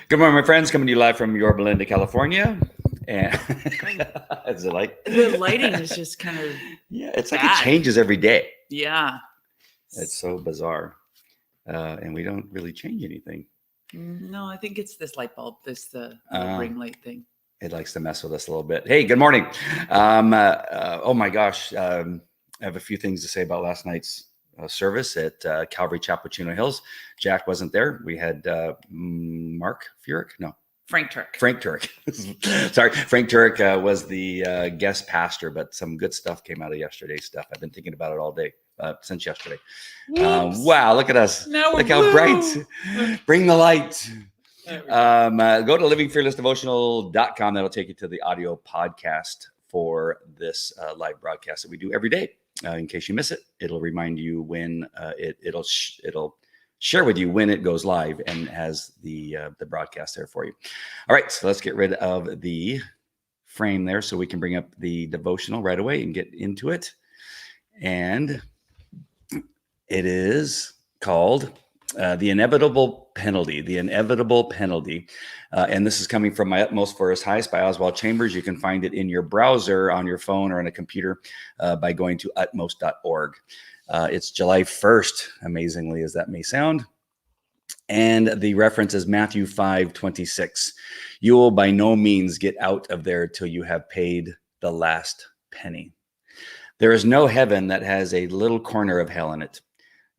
Good morning, my friends. Coming to you live from Yorba Linda, California. And is it like The lighting is just kind of yeah, it's like it bad. changes every day. Yeah. It's so bizarre, and we don't really change anything. No, I think it's this light bulb, the ring light thing. It likes to mess with us a little bit. Hey, good morning. Oh my gosh, I have a few things to say about last night's service at Calvary Chapel, Chino Hills. Jack wasn't there. We had Mark Furyk. No, Frank Turk. Frank Turk. Sorry, Frank Turk was the guest pastor, but some good stuff came out of yesterday's stuff. I've been thinking about it all day since yesterday. Wow, look at us. Now we're look how blue. bright. Bring the light. Go to livingfearlessdevotional.com. That'll take you to the audio podcast for this live broadcast that we do every day. In case you miss it, it'll remind you when it'll share with you when it goes live and has the broadcast there for you. All right, so let's get rid of the frame there so we can bring up the devotional right away and get into it. And it is called The Inevitable Penalty. The Inevitable Penalty. And this is coming from My Utmost for His Highest by Oswald Chambers. You can find it in your browser, on your phone, or on a computer by going to utmost.org. It's July 1st, amazingly as that may sound. And the reference is Matthew 5:26. You will by no means get out of there till you have paid the last penny. There is no heaven that has a little corner of hell in it.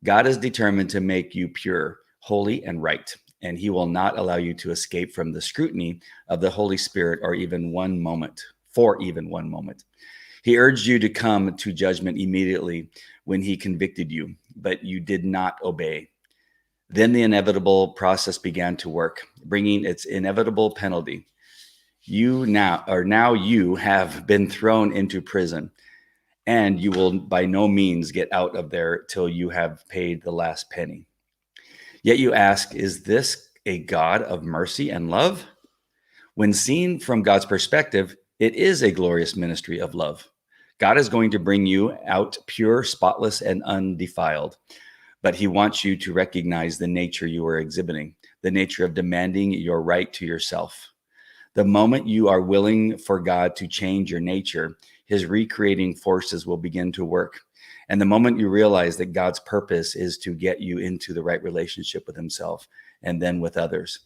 God is determined to make you pure, holy, and right, and he will not allow you to escape from the scrutiny of the Holy Spirit for even one moment. He urged you to come to judgment immediately when he convicted you, but you did not obey. Then the inevitable process began to work, bringing its inevitable penalty. Now you have been thrown into prison, and you will by no means get out of there till you have paid the last penny. Yet you ask, is this a God of mercy and love? When seen from God's perspective, it is a glorious ministry of love. God is going to bring you out pure, spotless, and undefiled. But he wants you to recognize the nature you are exhibiting, the nature of demanding your right to yourself. The moment you are willing for God to change your nature, his recreating forces will begin to work. And the moment you realize that God's purpose is to get you into the right relationship with himself and then with others,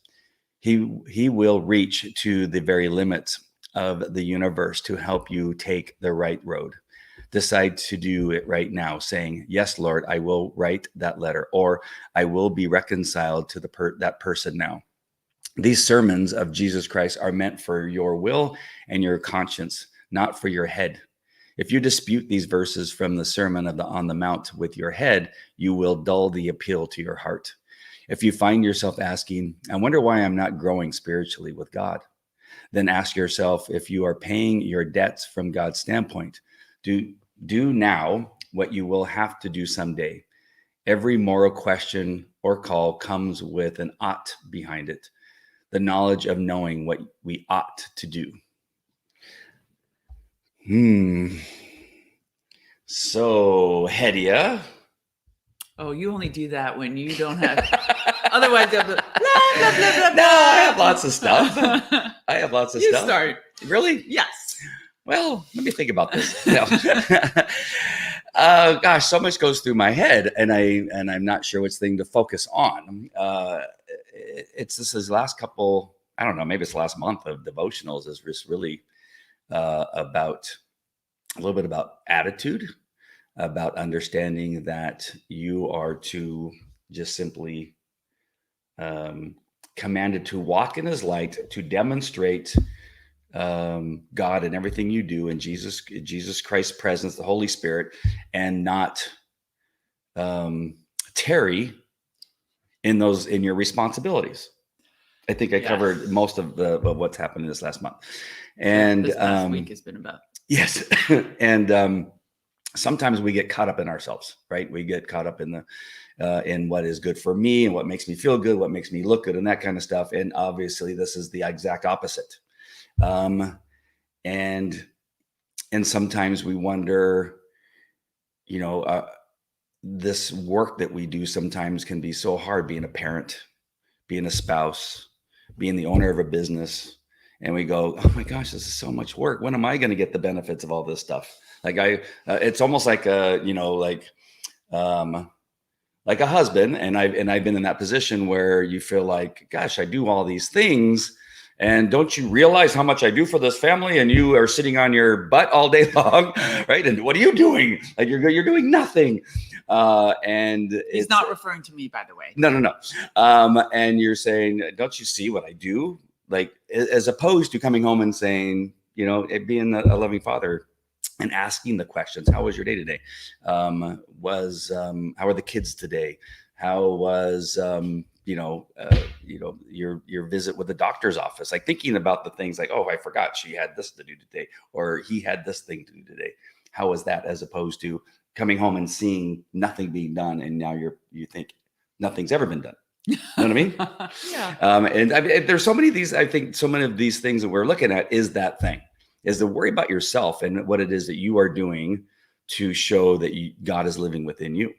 he will reach to the very limits of the universe to help you take the right road. Decide to do it right now, saying, yes, Lord, I will write that letter, or I will be reconciled to that person now. These sermons of Jesus Christ are meant for your will and your conscience, not for your head. If you dispute these verses from the Sermon on the Mount with your head, you will dull the appeal to your heart. If you find yourself asking, I wonder why I'm not growing spiritually with God, then ask yourself if you are paying your debts from God's standpoint. Do now what you will have to do someday. Every moral question or call comes with an ought behind it, the knowledge of knowing what we ought to do. So, Hedia. Oh, you only do that when you don't have. Otherwise, blah, blah, blah, blah, blah, No, I have lots of stuff. You start. Really? Yes. Well, let me think about this. No. Gosh, so much goes through my head, and I'm not sure which thing to focus on. This is last couple, I don't know, maybe it's the last month of devotionals is just really about a little bit about attitude, about understanding that you are to just simply commanded to walk in his light, to demonstrate God in everything you do, in Jesus Christ's presence, the Holy Spirit, and not tarry in your responsibilities. I think I covered most of what's happened this last month, and this last week has been about. Yes, and sometimes we get caught up in ourselves, right? We get caught up in what is good for me and what makes me feel good, what makes me look good, and that kind of stuff. And obviously, this is the exact opposite. And sometimes we wonder, this work that we do sometimes can be so hard, being a parent, being a spouse, being the owner of a business, and we go, oh my gosh, this is so much work. When am I going to get the benefits of all this stuff? Like it's almost like like a husband, and I've been in that position where you feel like, gosh, I do all these things, and don't you realize how much I do for this family? And you are sitting on your butt all day long, right? And what are you doing? Like you're doing nothing. And He's not referring to me, by the way. No. And you're saying, don't you see what I do? Like, as opposed to coming home and saying, being a loving father and asking the questions. How was your day today? How are the kids today? How was, your visit with the doctor's office? Like thinking about the things like, oh, I forgot she had this to do today, or he had this thing to do today. How was that? As opposed to coming home and seeing nothing being done, and now you think nothing's ever been done. You know what I mean? Yeah. And there's so many of these. I think so many of these things that we're looking at is that thing, is to worry about yourself and what it is that you are doing to show that God is living within you.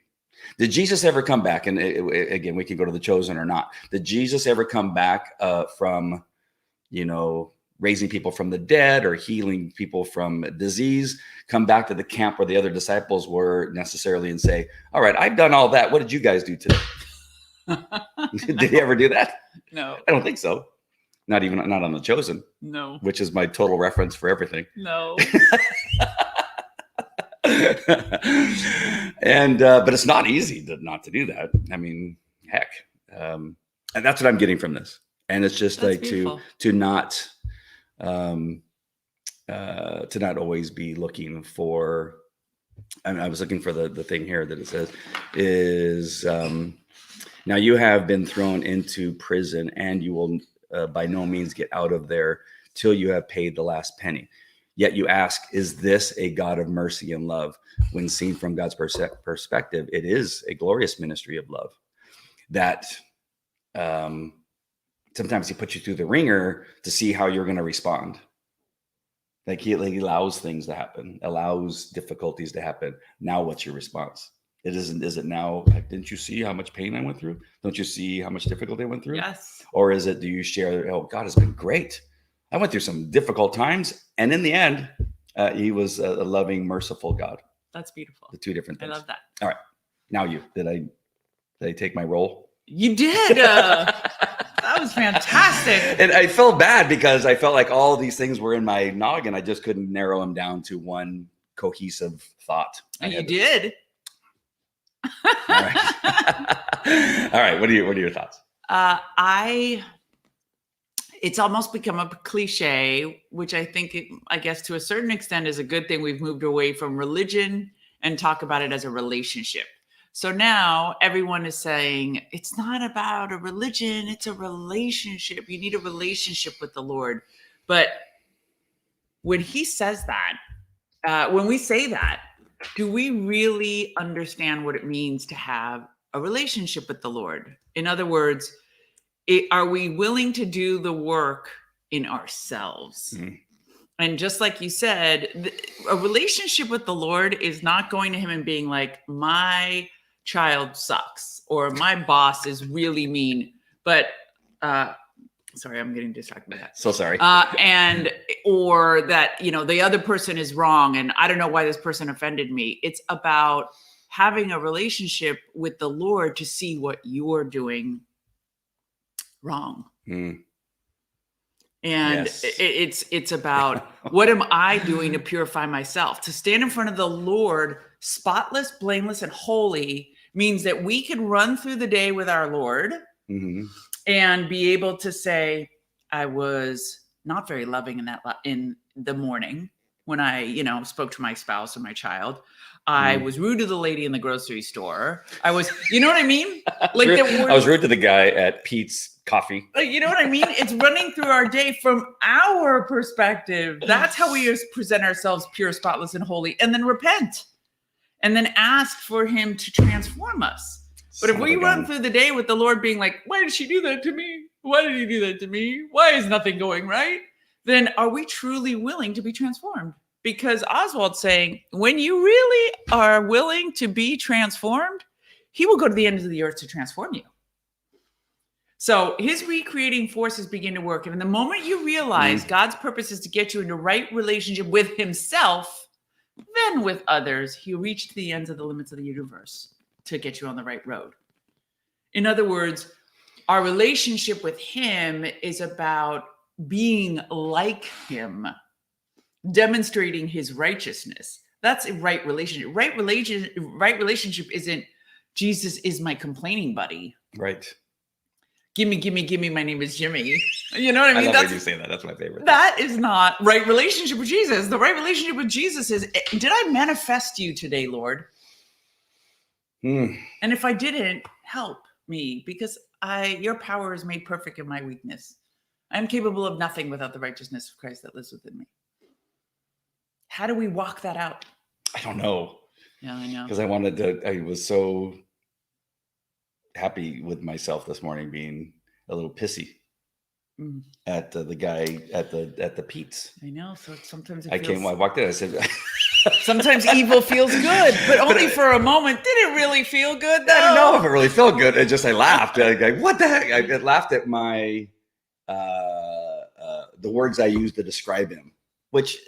Did Jesus ever come back? And again, we can go to The Chosen or not. Did Jesus ever come back from, raising people from the dead or healing people from disease, come back to the camp where the other disciples were necessarily and say, all right, I've done all that. What did you guys do today? Did he ever do that? No. I don't think so. Not on The Chosen. No. Which is my total reference for everything. No. And but it's not easy not to do that. I mean, heck. And that's what I'm getting from this. And it's just That's like beautiful. to not always be looking for. I was looking for the thing here that it says is now you have been thrown into prison, and you will by no means get out of there till you have paid the last penny. Yet you ask, is this a God of mercy and love? When seen from God's perspective, it is a glorious ministry of love that sometimes he puts you through the ringer to see how you're going to respond. Like he allows things to happen, allows difficulties to happen. Now what's your response? Is it now, like, didn't you see how much pain I went through? Don't you see how much difficulty I went through? Yes. Or is it, do you share, oh, God has been great. I went through some difficult times, and in the end, he was a loving, merciful God. That's beautiful. The two different things. I love that. All right. Now did I take my role? You did. That was fantastic. And I felt bad because I felt like all these things were in my noggin. I just couldn't narrow them down to one cohesive thought. And you did. All right. All right. What are your thoughts? It's almost become a cliche, which I think, I guess to a certain extent is a good thing. We've moved away from religion and talk about it as a relationship. So now everyone is saying it's not about a religion, it's a relationship. You need a relationship with the Lord. But when he says that, when we say that, do we really understand what it means to have a relationship with the Lord? In other words, are we willing to do the work in ourselves? Mm. And just like you said, a relationship with the Lord is not going to him and being like, my child sucks or my boss is really mean. But sorry, I'm getting distracted by that. So sorry. Or that, the other person is wrong and I don't know why this person offended me. It's about having a relationship with the Lord to see what you're doing wrong. Mm. And yes. It's about what am I doing to purify myself? To stand in front of the Lord, spotless, blameless, and holy means that we can run through the day with our Lord and be able to say, I was not very loving in the morning when I, spoke to my spouse or my child. I was rude to the lady in the grocery store. I was, you know what I mean? Like I was rude to the guy at Pete's Coffee. You know what I mean? It's running through our day from our perspective. That's how we present ourselves pure, spotless, and holy, and then repent. And then ask for him to transform us. But if we run through the day with the Lord being like, why did she do that to me? Why did he do that to me? Why is nothing going right? Then are we truly willing to be transformed? Because Oswald's saying, when you really are willing to be transformed, he will go to the ends of the earth to transform you. So his recreating forces begin to work. And the moment you realize God's purpose is to get you into right relationship with himself, then with others, he'll reach to the ends of the limits of the universe to get you on the right road. In other words, our relationship with him is about being like him, demonstrating his righteousness. That's a right relationship. Right relationship isn't Jesus is my complaining buddy. Right. Gimme, my name is Jimmy. You know what I mean? I love when you say that. That's my favorite. That is not right relationship with Jesus. The right relationship with Jesus is, did I manifest you today, Lord? And if I didn't, help me, because your power is made perfect in my weakness. I am capable of nothing without the righteousness of Christ that lives within me. How do we walk that out? I don't know. Yeah, I know. Because I was so happy with myself this morning being a little pissy at the guy at the Pete's. I know. So sometimes I walked in, I said, sometimes evil feels good, but only for a moment. Did it really feel good though? I don't know if it really felt good. I laughed. What the heck? I laughed at my the words I used to describe him, which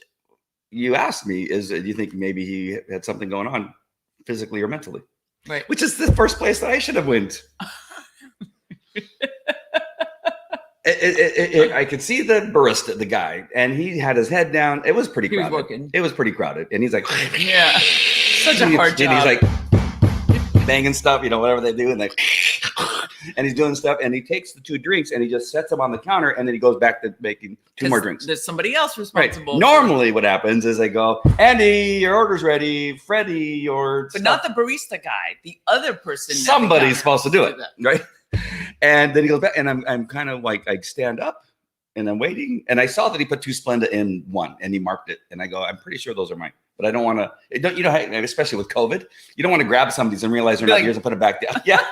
you asked me do you think maybe he had something going on physically or mentally? Right. Which is the first place that I should have went. I could see the barista, the guy, and he had his head down. It was pretty crowded. He was working. It was pretty crowded. And he's like, yeah, such a hard job. And he's like banging stuff, whatever they do. And he's doing stuff, and he takes the 2 drinks and he just sets them on the counter, and then he goes back to making 2 more drinks. There's somebody else responsible. Right. Normally what happens is they go, Andy, your order's ready. Freddie, your But not the barista guy, the other person. Somebody's supposed to do it, right? And then he goes back, and I'm kind of like, I stand up and I'm waiting, and I saw that he put 2 Splenda in 1, and he marked it, and I go, I'm pretty sure those are mine, but I don't want to. Especially with COVID, you don't want to grab somebody's and realize they're not yours and put it back down. Yeah.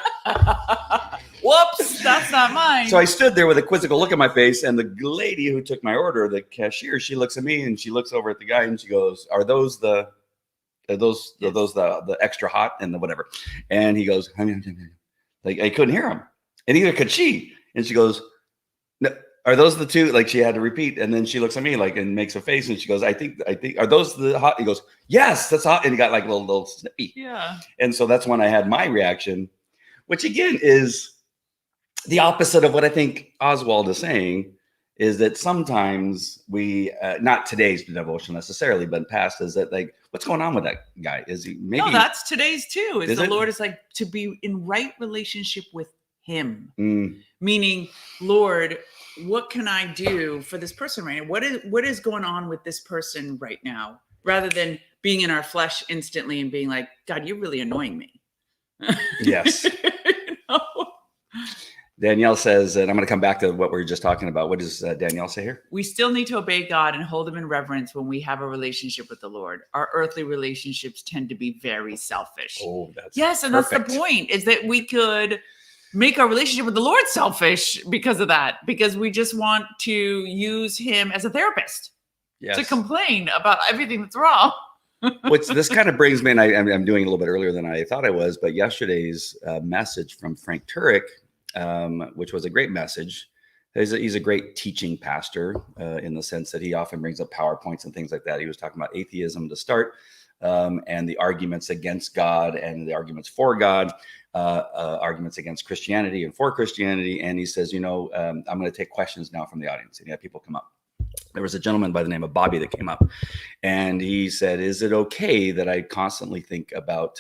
Whoops, that's not mine. So I stood there with a quizzical look at my face, and the lady who took my order, the cashier, she looks at me and she looks over at the guy and she goes, "Are those the extra hot and the whatever?" And he goes, like I couldn't hear him, and neither could she. And she goes, "No, are those the 2?" Like she had to repeat, and then she looks at me like and makes a face, and she goes, "I think are those the hot?" He goes, "Yes, that's hot," and he got like a little snippy. Yeah. And so that's when I had my reaction, which again is the opposite of what I think Oswald is saying, is that sometimes we, not today's devotion necessarily, but past, is that like, what's going on with that guy? Is he maybe? No, that's today's too. Lord is like to be in right relationship with him. Meaning, Lord, what can I do for this person right now? What is going on with this person right now? Rather than being in our flesh instantly and being like, God, you're really annoying me. Yes. Danielle says, and I'm going to come back to what we were just talking about. What does Danielle say here? We still need to obey God and hold him in reverence when we have a relationship with the Lord. Our earthly relationships tend to be very selfish. Oh, that's perfect. That's the point, is that we could make our relationship with the Lord selfish because of that, because we just want to use him as a therapist to complain about everything that's wrong. Which this kind of brings me, and I'm doing a little bit earlier than I thought I was, but yesterday's message from Frank Turek, which was a great message. He's a great teaching pastor in the sense that he often brings up PowerPoints and things like that. He was talking about atheism to start, and the arguments against God and the arguments for God, arguments against Christianity and for Christianity. And he says, I'm going to take questions now from the audience. And he had people come up. There was a gentleman by the name of Bobby that came up, and he said, "Is it okay that I constantly think about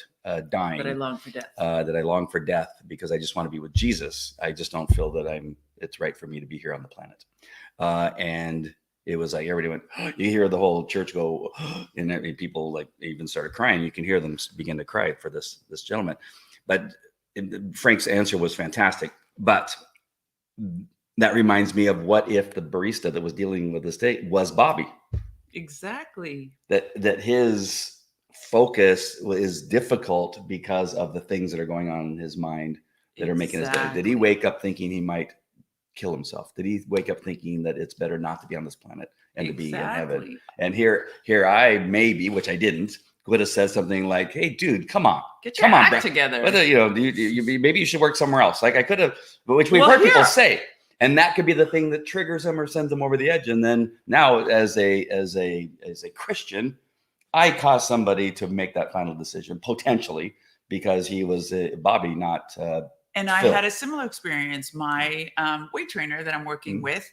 dying? That I long for death. That I long for death because I just want to be with Jesus. I just don't feel that it's right for me to be here on the planet." And it was like everybody went. You hear the whole church go, and people like even started crying. You can hear them begin to cry for this gentleman. But Frank's answer was fantastic. But that reminds me of what if the barista that was dealing with this day was Bobby. Exactly. That his focus is difficult because of the things that are going on in his mind that are making his day. Did he wake up thinking he might kill himself? Did he wake up thinking that it's better not to be on this planet and to be in heaven? And here I maybe, which I didn't, would have said something like, "Hey, dude, come on, Get your come on, act bro. together. Whether, maybe you should work somewhere else." Like I could have, but which we've Well, heard people here- say, and that could be the thing that triggers them or sends them over the edge. And then now, as a Christian, I caused somebody to make that final decision potentially because he was Bobby, not. And I Phil. had a similar experience. My weight trainer that I'm working Mhm. with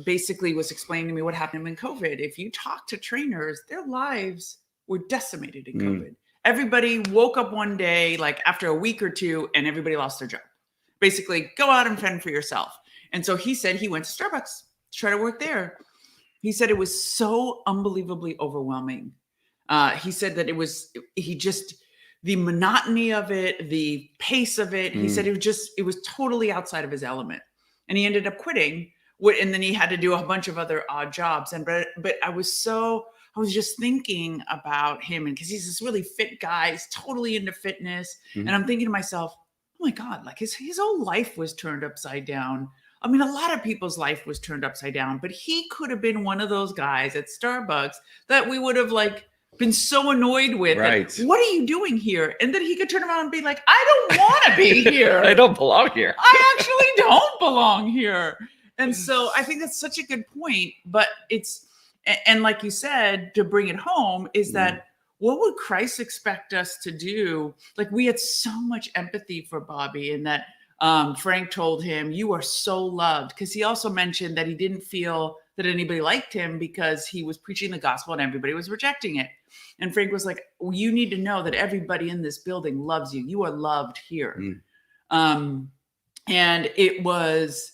basically was explaining to me what happened in COVID. If you talk to trainers, their lives were decimated in COVID. Everybody woke up one day, like after a week or two, and everybody lost their job. Basically, go out and fend for yourself. And so he said he went to Starbucks to try to work there. He said it was so unbelievably overwhelming. He said that the monotony of it, the pace of it. He said it was totally outside of his element. And he ended up quitting. And then he had to do a bunch of other odd jobs. But I was just thinking about him, and because he's this really fit guy, he's totally into fitness. Mhm. And I'm thinking to myself, oh my God, like his whole life was turned upside down. I mean, a lot of people's life was turned upside down, but he could have been one of those guys at Starbucks that we would have like been so annoyed with. Right. That, what are you doing here? And then he could turn around and be like, I don't want to be here. I don't belong here. I actually don't belong here. And so I think that's such a good point. But and like you said, to bring it home is that what would Christ expect us to do? Like we had so much empathy for Bobby, and that Frank told him, you are so loved. Because he also mentioned that he didn't feel that anybody liked him because he was preaching the gospel and everybody was rejecting it. And Frank was like, well, you need to know that everybody in this building loves you. You are loved here. And it was,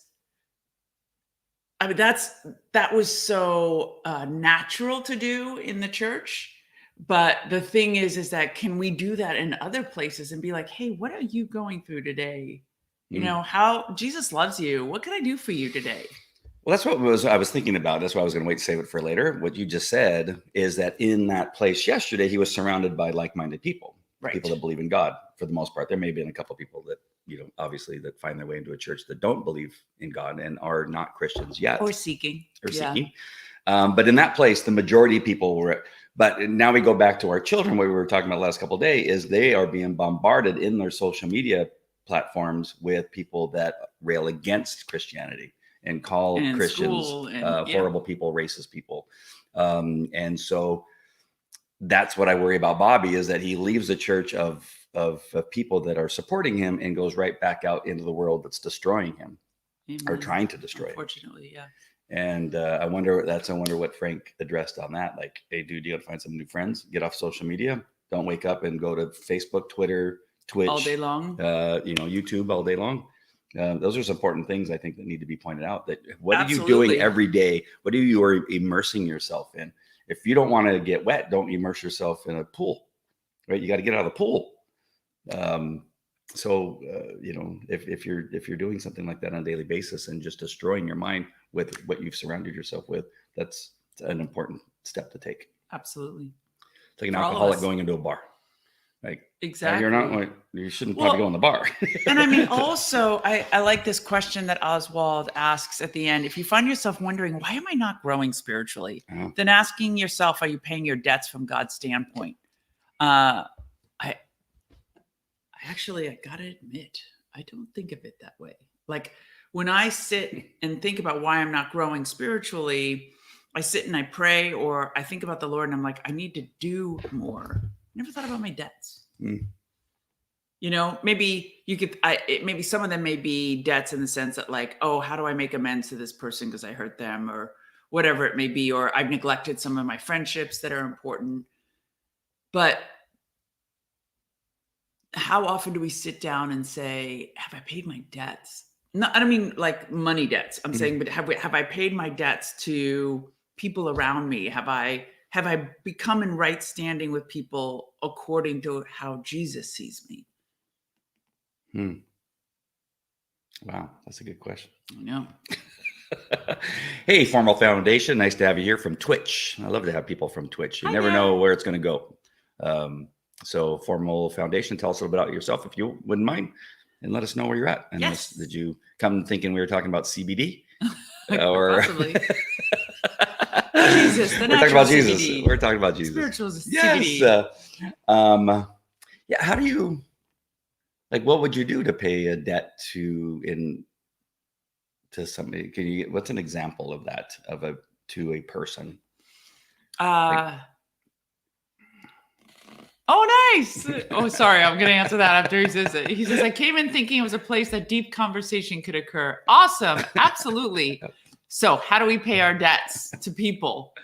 I mean, that was so natural to do in the church. But the thing is that can we do that in other places and be like, hey, what are you going through today? You know, how Jesus loves you. What can I do for you today? Well, that's what I was thinking about. That's why I was going to wait to save it for later. What you just said is that in that place yesterday, he was surrounded by like-minded people, Right. people that believe in God for the most part. There may have been a couple of people that, obviously that find their way into a church that don't believe in God and are not Christians yet. Or seeking. But in that place, the majority of people were. But now we go back to our children, what we were talking about last couple of days, is they are being bombarded in their social media platforms with people that rail against Christianity and call Christians horrible people, racist people. And so that's what I worry about Bobby, is that he leaves a church of people that are supporting him and goes right back out into the world that's destroying him. Amen. Or trying to destroy him. Unfortunately, yeah. And I wonder what Frank addressed on that. Like, hey, dude, you got to find some new friends. Get off social media. Don't wake up and go to Facebook, Twitter, Twitch all day long. YouTube all day long. Those are some important things I think that need to be pointed out. That what Absolutely. are you doing every day? What are you immersing yourself in? If you don't want to get wet, don't immerse yourself in a pool. Right? You got to get out of the pool. If you're doing something like that on a daily basis and just destroying your mind with what you've surrounded yourself with, that's an important step to take. Absolutely. It's like an alcoholic going into a bar. Like, exactly. You're not. You shouldn't probably go in the bar. And I mean, also, I like this question that Oswald asks at the end. If you find yourself wondering, why am I not growing spiritually? Then asking yourself, are you paying your debts from God's standpoint? I gotta admit, I don't think of it that way. Like when I sit and think about why I'm not growing spiritually, I sit and I pray, or I think about the Lord and I'm like, I need to do more. Never thought about my debts. Maybe maybe some of them may be debts in the sense that like, oh, how do I make amends to this person because I hurt them, or whatever it may be, or I've neglected some of my friendships that are important. But how often do we sit down and say, have I paid my debts? No, I don't mean like money debts. I'm saying, but have I paid my debts to people around me? Have I become in right standing with people according to how Jesus sees me? Wow, that's a good question. I know. Hey, Formal Foundation, nice to have you here from Twitch. I love to have people from Twitch. You never know where it's going to go. So Formal Foundation, tell us a little bit about yourself, if you wouldn't mind, and let us know where you're at. And yes. Did you come thinking we were talking about CBD? Or possibly. Jesus, the We're talking natural about Jesus. CBD. We're talking about Jesus. Spiritual Yes. CBD. Yeah. How do you, like, what would you do to pay a debt to somebody? What's an example of that, to a person? Oh, nice. Oh, sorry. I'm going to answer that after he says it. He says, I came in thinking it was a place that deep conversation could occur. Awesome. Absolutely. So how do we pay our debts to people?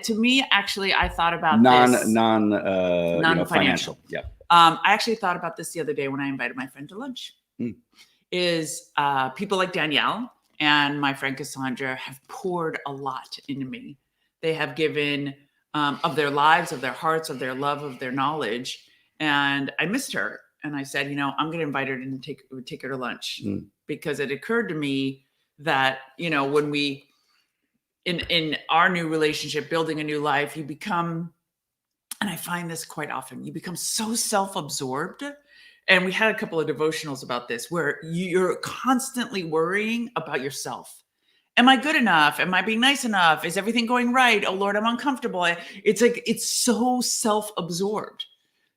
To me, actually, I thought about this. Non-financial. Financial. Yeah. I actually thought about this the other day when I invited my friend to lunch. Is people like Danielle and my friend Cassandra have poured a lot into me. They have given of their lives, of their hearts, of their love, of their knowledge. And I missed her. And I said, I'm going to invite her to take her to lunch, because it occurred to me that, when we, in our new relationship, building a new life, you become, and I find this quite often, you become so self-absorbed. And we had a couple of devotionals about this, where you're constantly worrying about yourself. Am I good enough? Am I being nice enough? Is everything going right? Oh Lord, I'm uncomfortable. It's like, it's so self-absorbed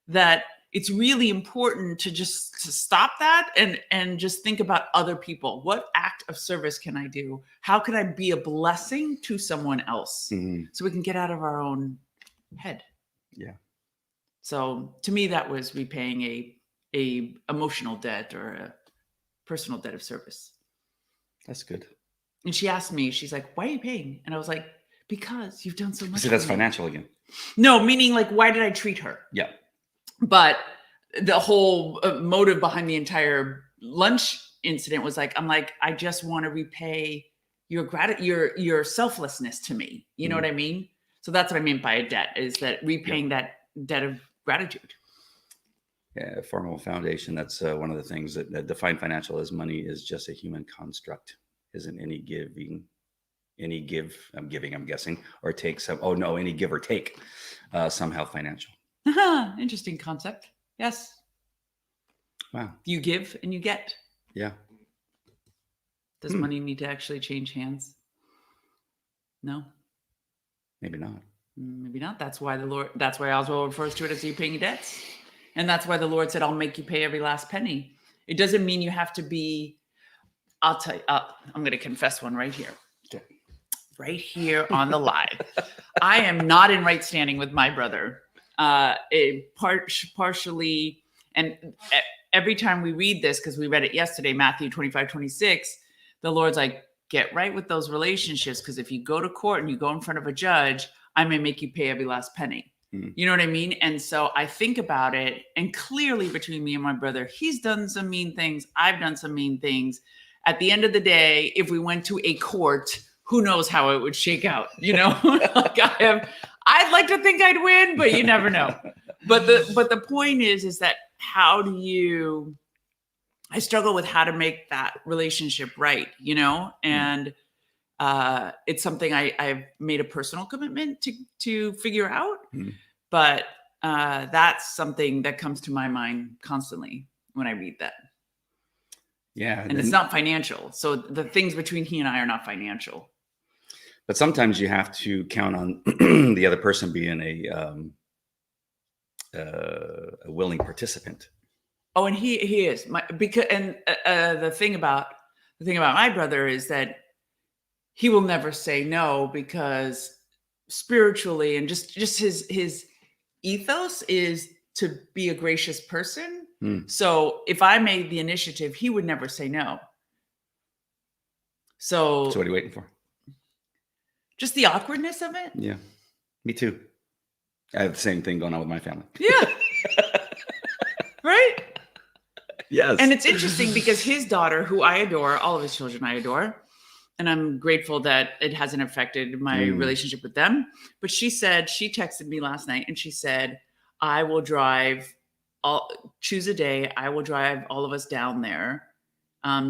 that it's really important to stop that and just think about other people. What act of service can I do? How can I be a blessing to someone else? So we can get out of our own head. Yeah. So to me, that was repaying a emotional debt or a personal debt of service. That's good. And she asked me, she's like, why are you paying? And I was like, because you've done so much. See, that's financial again. No, meaning like, why did I treat her? Yeah. But the whole motive behind the entire lunch incident was like, I just want to repay your selflessness to me. You know what I mean? So that's what I mean by a debt, is that repaying that debt of gratitude. Yeah, formal foundation. That's one of the things that define financial as money is just a human construct. Isn't any I'm guessing, or take some, any give or take, somehow financial. Interesting concept. Yes. Wow. You give and you get. Yeah. Does money need to actually change hands? No. Maybe not. Maybe not. That's why Oswald refers to it as you paying debts. And that's why the Lord said, I'll make you pay every last penny. It doesn't mean you have to be, I'll tell you, I'm going to confess one right here. Okay. Right here on the live. I am not in right standing with my brother. Partially, and every time we read this, because we read it yesterday, Matthew 25-26, the Lord's like, get right with those relationships, because if you go to court and you go in front of a judge, I may make you pay every last penny. You know what I mean? And so I think about it, and clearly between me and my brother, he's done some mean things. I've done some mean things. At the end of the day, if we went to a court, who knows how it would shake out, like I'd like to think I'd win, but you never know. But the point is that I struggle with how to make that relationship right, and it's something I've made a personal commitment to figure out, but that's something that comes to my mind constantly when I read that. Yeah. And it's not financial. So the things between he and I are not financial. But sometimes you have to count on the other person being a willing participant. Oh, and he is the thing about my brother is that he will never say no, because spiritually and just his ethos is to be a gracious person. So if I made the initiative, he would never say no. So what are you waiting for? Just the awkwardness of it. Yeah, me too. I have the same thing going on with my family. Yeah. Right? Yes. And it's interesting because his daughter, who I adore, all of his children I adore, and I'm grateful that it hasn't affected my relationship with them. But she texted me last night and she said, I will choose a day. I will drive all of us down there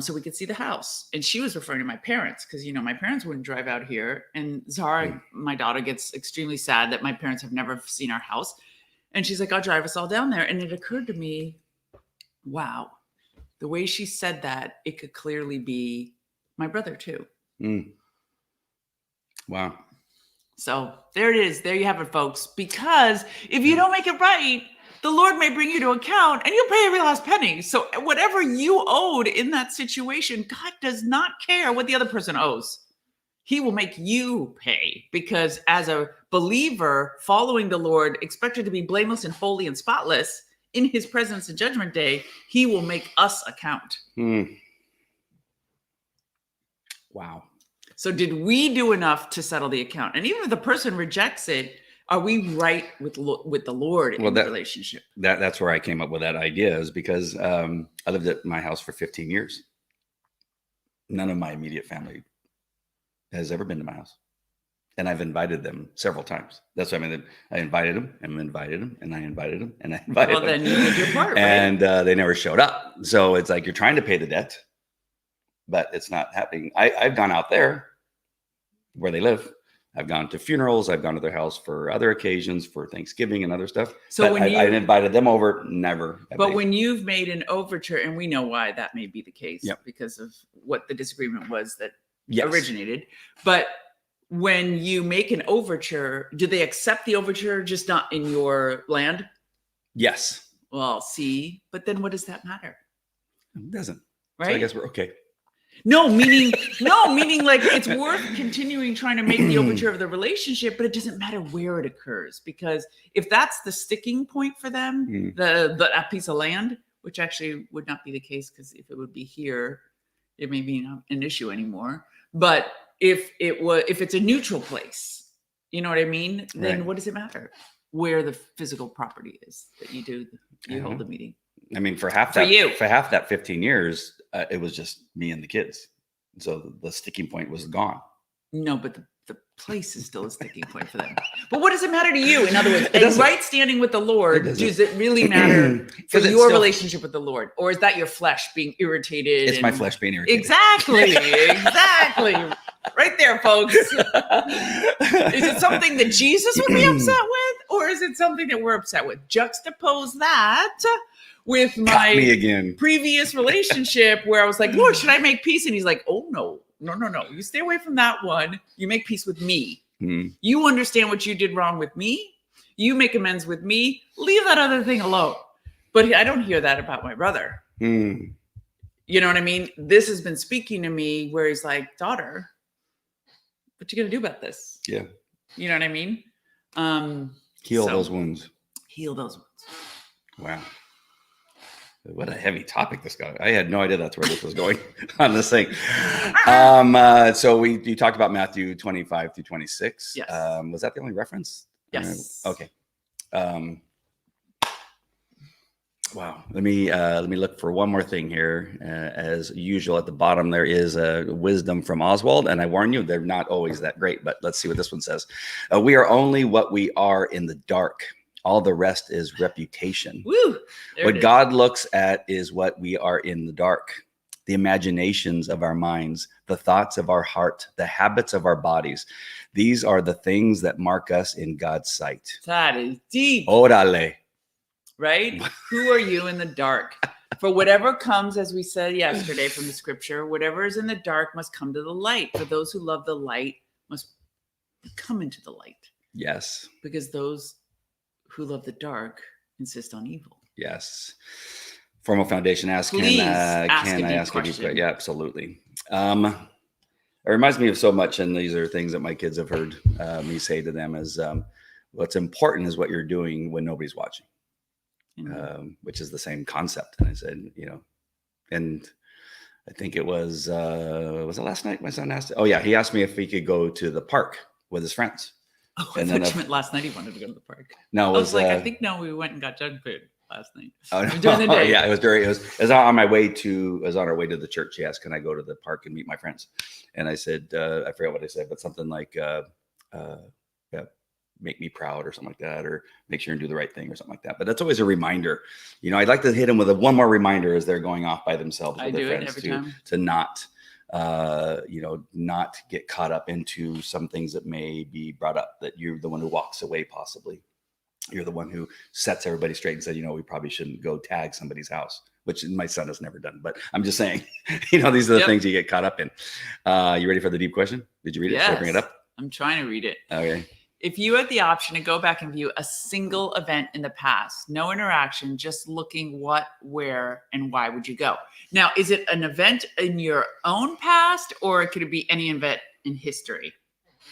so we could see the house. And she was referring to my parents, because, my parents wouldn't drive out here. And Zara, my daughter, gets extremely sad that my parents have never seen our house. And she's like, I'll drive us all down there. And it occurred to me, wow, the way she said that, it could clearly be my brother too. Wow. So there it is. There you have it, folks. Because if you don't make it right, the Lord may bring you to account and you'll pay every last penny. So whatever you owed in that situation, God does not care what the other person owes. He will make you pay, because as a believer following the Lord, expected to be blameless and holy and spotless in his presence in judgment day, he will make us account. Wow. So did we do enough to settle the account? And even if the person rejects it, are we right with the Lord in the relationship? That's where I came up with that idea, is because I lived at my house for 15 years. None of my immediate family has ever been to my house. And I've invited them several times. That's what I mean. I invited them and invited them and I invited them and I invited them. Well, then you did your part, right? And they never showed up. So it's like you're trying to pay the debt, but it's not happening. I've gone out there where they live. I've gone to funerals. I've gone to their house for other occasions, for Thanksgiving and other stuff. So when I invited them over, never. But when you've made an overture, and we know why that may be the case, because of what the disagreement was that originated. But when you make an overture, do they accept the overture, just not in your land? Yes. Well, see, but then what does that matter? It doesn't. Right. So I guess we're okay. No, meaning like it's worth continuing trying to make the overture of the relationship, but it doesn't matter where it occurs, because if that's the sticking point for them, that piece of land, which actually would not be the case, because if it would be here, it may be not an issue anymore. But if it's a neutral place, you know what I mean? Then what does it matter where the physical property is that you hold the meeting? I mean, for half that 15 years, it was just me and the kids. So the sticking point was gone. No, but the place is still a sticking point for them. But what does it matter to you? In other words, in right standing with the Lord, does it really matter for your relationship with the Lord? Or is that your flesh being irritated? It's my flesh being irritated. Exactly. Right there, folks. Is it something that Jesus would be upset with? Or is it something that we're upset with? Juxtapose that with my previous relationship where I was like, Lord, should I make peace? And he's like, oh, no. You stay away from that one. You make peace with me. You understand what you did wrong with me. You make amends with me. Leave that other thing alone. But I don't hear that about my brother. You know what I mean? This has been speaking to me where he's like, daughter, what you going to do about this? Yeah. You know what I mean? Heal those wounds. Heal those wounds. Wow. What a heavy topic this guy. I had no idea that's where this was going on this thing. So you talked about Matthew 25 through 26. Yes. Was that the only reference? Yes. Okay. Wow. Let me look for one more thing here. As usual, at the bottom there is a wisdom from Oswald, and I warn you, they're not always that great. But let's see what this one says. We are only what we are in the dark. All the rest is reputation. Woo! What God looks at is what we are in the dark. The imaginations of our minds, the thoughts of our heart, the habits of our bodies. These are the things that mark us in God's sight. That is deep. Orale. Right? Who are you in the dark? For whatever comes, as we said yesterday from the scripture, whatever is in the dark must come to the light. For those who love the light must come into the light. Yes. Because those who love the dark insist on evil. Yes. Formal Foundation asks, can I ask a deep question? Yeah, absolutely. It reminds me of so much, and these are things that my kids have heard me say to them, is what's important is what you're doing when nobody's watching, which is the same concept. And I said, and I think it was it last night my son asked? Oh yeah, he asked me if he could go to the park with his friends. Oh, I thought you meant last night he wanted to go to the park. No, I was like, I think we went and got junk food last night. Oh, no. During the day. Yeah, it was on our way to the church. He asked, can I go to the park and meet my friends? And I said, I forget what I said, but something like, make me proud or something like that, or make sure and do the right thing or something like that. But that's always a reminder. I'd like to hit them with one more reminder as they're going off by themselves with their friends to not not get caught up into some things that may be brought up, that you're the one who walks away. Possibly you're the one who sets everybody straight and said, we probably shouldn't go tag somebody's house, which my son has never done. But I'm just saying, these are the things you get caught up in. You ready for the deep question? Did you read it? Yes. Should I bring it up? I'm trying to read it. Okay. If you had the option to go back and view a single event in the past, no interaction, just looking what, where, and why would you go? Now, is it an event in your own past, or could it be any event in history?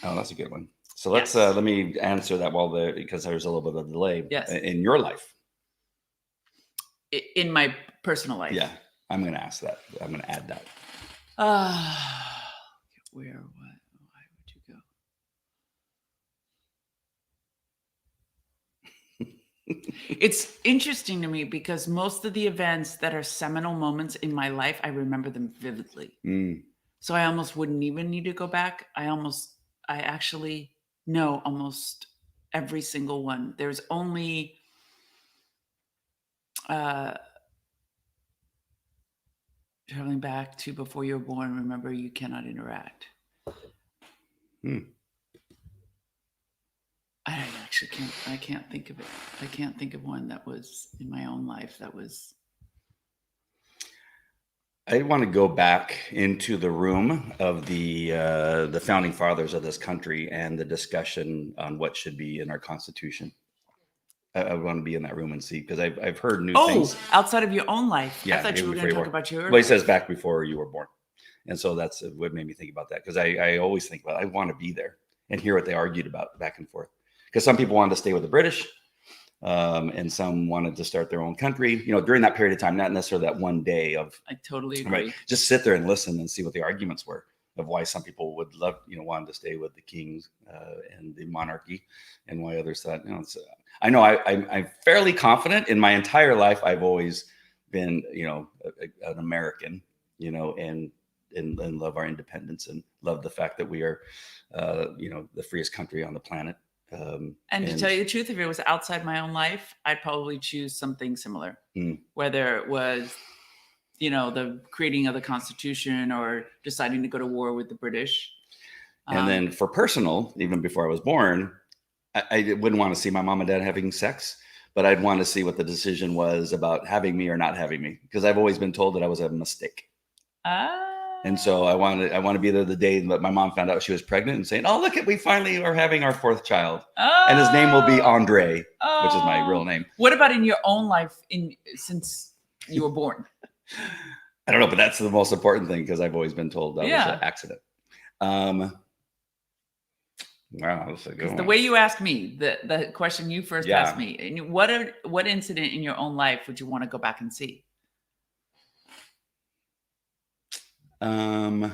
Oh, that's a good one. So let's Yes. let me answer that because there's a little bit of a delay. Yes. In your life. In my personal life. Yeah, I'm going to ask that. I'm going to add that. Where, what, why would you go? It's interesting to me because most of the events that are seminal moments in my life, I remember them vividly. So I almost wouldn't even need to go back. I actually know almost every single one. There's only traveling back to before you were born. Remember, you cannot interact. I actually can't. I can't think of it. I can't think of one that was in my own life that was. I want to go back into the room of the founding fathers of this country and the discussion on what should be in our Constitution. I want to be in that room and see, because I've heard new things. Outside of your own life. Yeah, I thought you were going to talk about yours. Well, he says back before you were born, and so that's what made me think about that, because I always think about I want to be there and hear what they argued about back and forth. Because some people wanted to stay with the British, and some wanted to start their own country. During that period of time, not necessarily that one day of. I totally agree. Right, just sit there and listen and see what the arguments were of why some people would love, wanted to stay with the kings and the monarchy, and why others thought, I know I'm fairly confident in my entire life. I've always been, an American, and love our independence and love the fact that we are, the freest country on the planet. And to tell you the truth, if it was outside my own life, I'd probably choose something similar, whether it was, the creating of the Constitution or deciding to go to war with the British. And then for personal, even before I was born, I wouldn't want to see my mom and dad having sex, but I'd want to see what the decision was about having me or not having me, because I've always been told that I was a mistake. And so I want to be there the day that my mom found out she was pregnant and saying, "Oh, look we finally are having our fourth child, and his name will be Andre, which is my real name." What about in your own life, since you were born? I don't know, but that's the most important thing, because I've always been told that was an accident. Wow, that's a good one. The way you asked me, the question you first asked me, and what incident in your own life would you want to go back and see? It's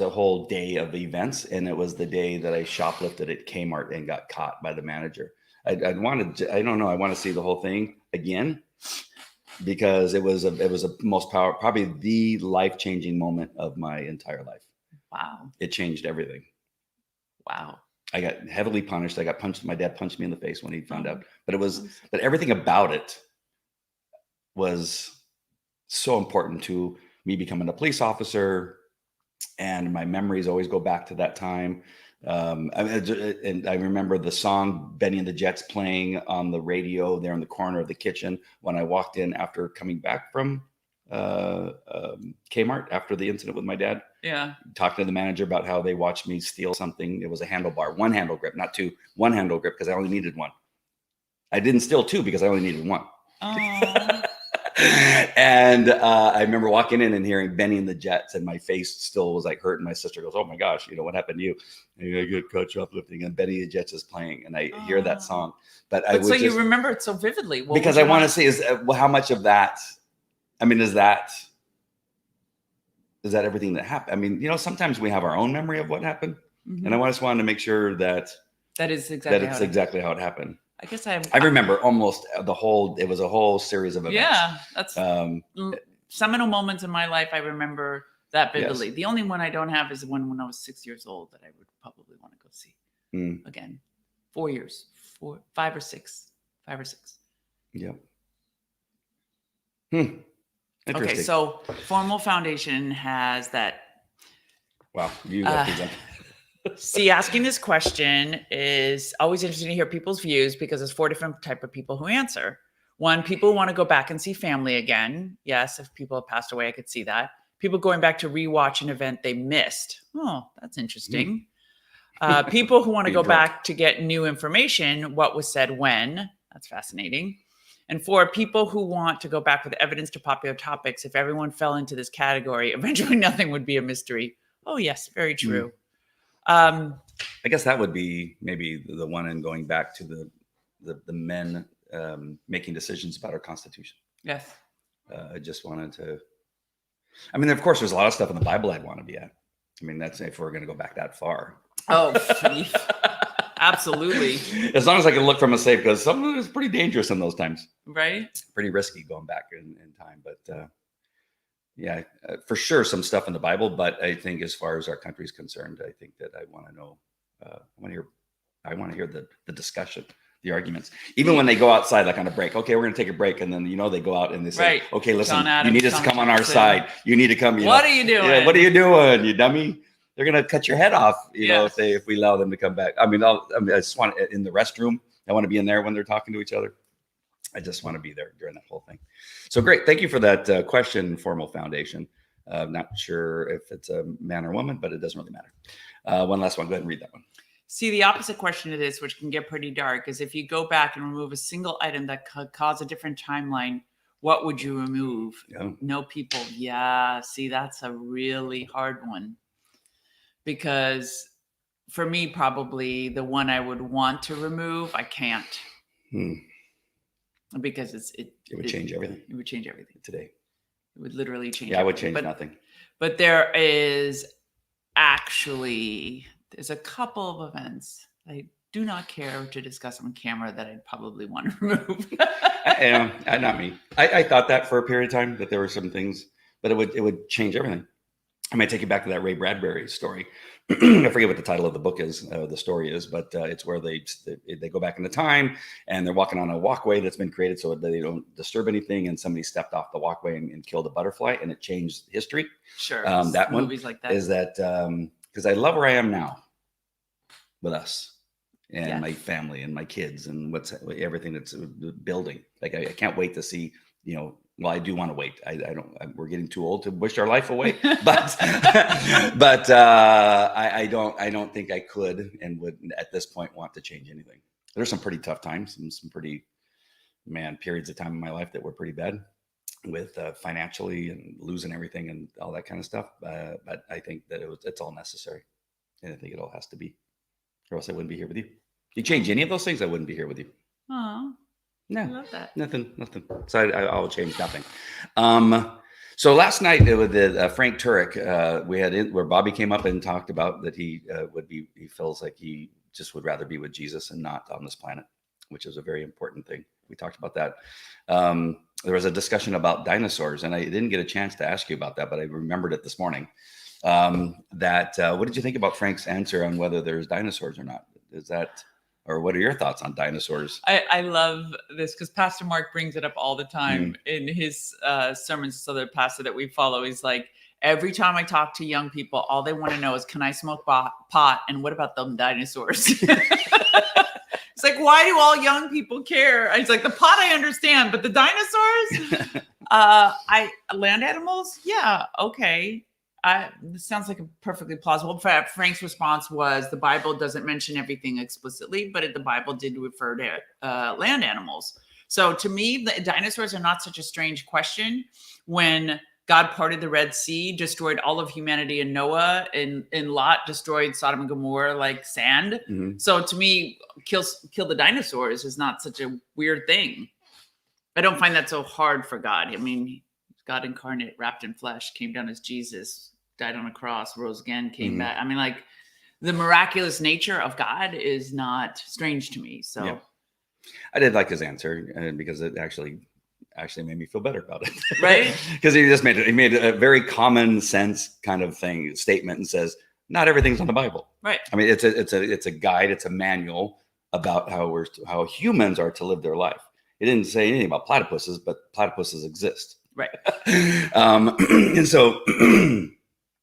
a whole day of events, and it was the day that I shoplifted at Kmart and got caught by the manager. I want to see the whole thing again, because it was a probably the life-changing moment of my entire life. Wow. It changed everything. Wow. I got heavily punished. I got punched. My dad punched me in the face when he found out, but everything about it was so important to me becoming a police officer, and my memories always go back to that time. And I remember the song Benny and the Jets playing on the radio there in the corner of the kitchen when I walked in after coming back from Kmart after the incident with my dad. Yeah. Talking to the manager about how they watched me steal something. It was a handlebar, one handle grip, not two, one handle grip, because I only needed one. I didn't steal two because I only needed one. And I remember walking in and hearing Benny and the Jets, and my face still was like hurting. My sister goes, "Oh my gosh, what happened to you?" And I get caught shoplifting, and Benny and the Jets is playing, and I hear that song. But I would you remember it so vividly because I want to see how much of that. I mean, is that everything that happened? I mean, sometimes we have our own memory of what happened, and I just wanted to make sure that is exactly how it happened. I guess I remember almost it was a whole series of events. Yeah, that's seminal moments in my life. I remember that vividly. Yes. The only one I don't have is the one when I was 6 years old that I would probably want to go see again. 4 years, 5 or 6. Yep. Okay, so Formal Foundation has that. Wow, you represent. See, asking this question is always interesting to hear people's views, because there's 4 different type of people who answer. One, people want to go back and see family again. Yes, if people have passed away, I could see that. People going back to rewatch an event they missed. Oh, that's interesting. People who want to Being go drunk. back to get new information, what was said when. That's fascinating. And 4, people who want to go back with evidence to popular topics. If everyone fell into this category, eventually nothing would be a mystery. Oh, yes, very true. I guess that would be maybe the one in going back to the men making decisions about our Constitution. Yes. I just wanted to. I mean, of course, there's a lot of stuff in the Bible I'd want to be at. I mean, that's if we're going to go back that far. Oh, absolutely. As long as I can look from a safe, because some of it is pretty dangerous in those times. Right? Pretty risky going back in time. But yeah, for sure, some stuff in the Bible. But I think as far as our country is concerned, I think that I want to know. I want to hear the discussion, the arguments. Even when they go outside, like on a break. Okay, we're going to take a break, and then they go out and they say, Right. "Okay, listen, John Adams, you need us to Tom come on our Johnson. side. You need to come. What are you doing? Yeah, what are you doing, you dummy? They're going to cut your head off, Yes. if we allow them to come back. I mean, I just want in the restroom. I want to be in there when they're talking to each other. I just want to be there during that whole thing. So great. Thank you for that question, Formal Foundation. I'm not sure if it's a man or woman, but it doesn't really matter. One last one. Go ahead and read that one. See, the opposite question to this, which can get pretty dark, is if you go back and remove a single item that could cause a different timeline, what would you remove? Yeah. No people. Yeah. See, that's a really hard one. Because for me, probably the one I would want to remove, I can't. Because it would change everything. It would change everything. Today. It would literally change Yeah, I would everything. change nothing. But there's a couple of events I do not care to discuss on camera that I'd probably want to remove. Not me. I thought that for a period of time, that there were some things, but it would change everything. I might take you back to that Ray Bradbury story. I forget what the title of the book is, the story is, but it's where they go back into time and they're walking on a walkway that's been created so that they don't disturb anything. And somebody stepped off the walkway and killed a butterfly, and it changed history. Sure. That one movies like that. is that because I love where I am now with us and Yeah. my family and my kids and everything that's building. Like I can't wait to see, well, I do want to wait. We're getting too old to wish our life away, but I don't think I could and would at this point want to change anything. There's some pretty tough times and some pretty periods of time in my life that were pretty bad with financially and losing everything and all that kind of stuff. But I think that it's all necessary, and I think it all has to be, or else I wouldn't be here with you. You change any of those things, I wouldn't be here with you. Oh, No. I love that. Nothing. So I will change nothing. So last night with Frank Turek, we had where Bobby came up and talked about that he feels like he just would rather be with Jesus and not on this planet, which is a very important thing. We talked about that. There was a discussion about dinosaurs, and I didn't get a chance to ask you about that, but I remembered it this morning. What did you think about Frank's answer on whether there's dinosaurs or not? Or what are your thoughts on dinosaurs? I love this because Pastor Mark brings it up all the time in his sermons. So the pastor that we follow is like, every time I talk to young people, all they want to know is, can I smoke pot? And what about them dinosaurs? It's like, why do all young people care? It's like, the pot I understand, but the dinosaurs? Land animals? Yeah, okay. This sounds like a perfectly plausible. Frank's response was, the Bible doesn't mention everything explicitly, but the Bible did refer to land animals. So to me, the dinosaurs are not such a strange question. When God parted the Red Sea, destroyed all of humanity and Noah, and Lot destroyed Sodom and Gomorrah like sand. Mm-hmm. So to me, kill the dinosaurs is not such a weird thing. I don't find that so hard for God. I mean, God incarnate, wrapped in flesh, came down as Jesus, died on a cross, rose again, came back. I mean, like, the miraculous nature of God is not strange to me. So yeah. I did like his answer because it actually made me feel better about it. Right? Because he made a very common sense kind of statement and says, not everything's on the Bible. Right. I mean, it's a guide, it's a manual about how humans are to live their life. It didn't say anything about platypuses, but platypuses exist. Right. And so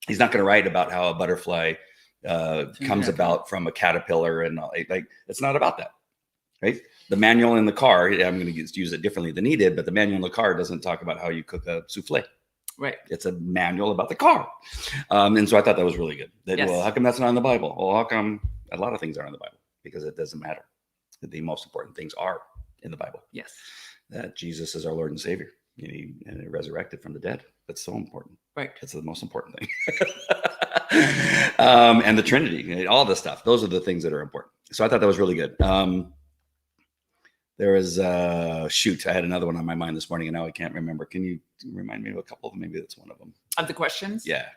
he's not going to write about how a butterfly comes about from a caterpillar and like it's not about that, right? The manual in the car, I'm going to use it differently than he did, but the manual in the car doesn't talk about how you cook a souffle. Right. It's a manual about the car. And so I thought that was really good. That, Yes. well, how come that's not in the Bible? Well, how come a lot of things aren't in the Bible? Because it doesn't matter. The most important things are in the Bible. Yes. That Jesus is our Lord and Savior. And he resurrected from the dead. That's so important. Right. That's the most important thing. And the Trinity, all this stuff. Those are the things that are important. So I thought that was really good. There was shoot. I had another one on my mind this morning, and now I can't remember. Can you remind me of a couple of them? Maybe that's one of them. Of the questions? Yeah.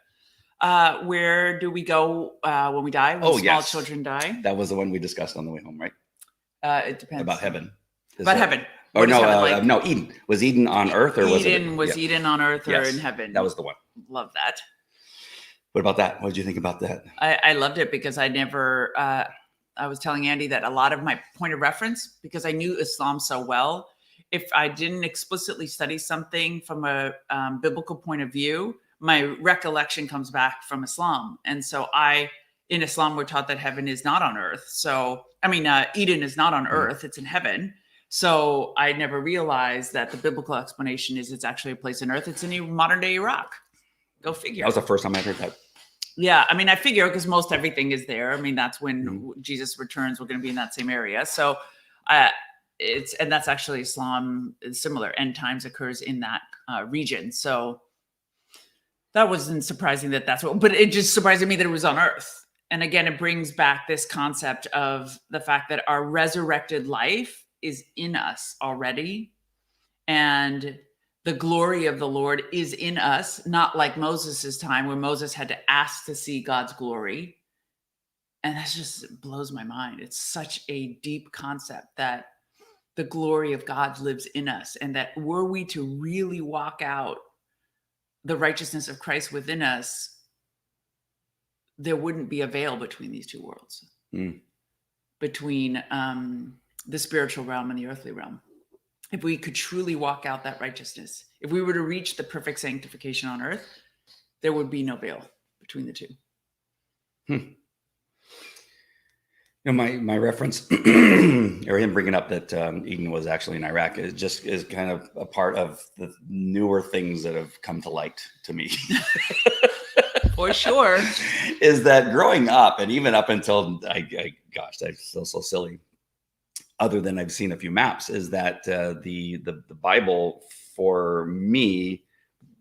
Where do we go when we die? When small yes. children die? That was the one we discussed on the way home, right? It depends. About heaven. About heaven. Or What is no, heaven like? no, Eden. Was Eden on earth or was it? Eden was Eden on earth or Yes, in heaven? that was the one. Love that. What about that? What did you think about that? I loved it because I never, I was telling Andy that a lot of my point of reference, because I knew Islam so well, if I didn't explicitly study something from a biblical point of view, my recollection comes back from Islam. And so in Islam, we're taught that heaven is not on earth. So, Eden is not on earth, it's in heaven. So I never realized that the biblical explanation is it's actually a place on earth. It's in modern day Iraq. Go figure. That was the first time I heard that. Yeah, I figure because most everything is there. That's when Jesus returns. We're going to be in that same area. So, and that's actually Islam is similar. End times occurs in that region. So that wasn't surprising but it just surprised me that it was on Earth. And again, it brings back this concept of the fact that our resurrected life is in us already, and the glory of the Lord is in us, not like Moses's time where Moses had to ask to see God's glory. And that just blows my mind. It's such a deep concept that the glory of God lives in us, and that were we to really walk out the righteousness of Christ within us, there wouldn't be a veil between these two worlds, between the spiritual realm and the earthly realm. If we could truly walk out that righteousness, if we were to reach the perfect sanctification on earth, there would be no veil between the two. My reference, or him bringing up that Eden was actually in Iraq, is kind of a part of the newer things that have come to light to me. For sure. Is that growing up, and even up until I feel so silly, other than I've seen a few maps, is that the Bible, for me,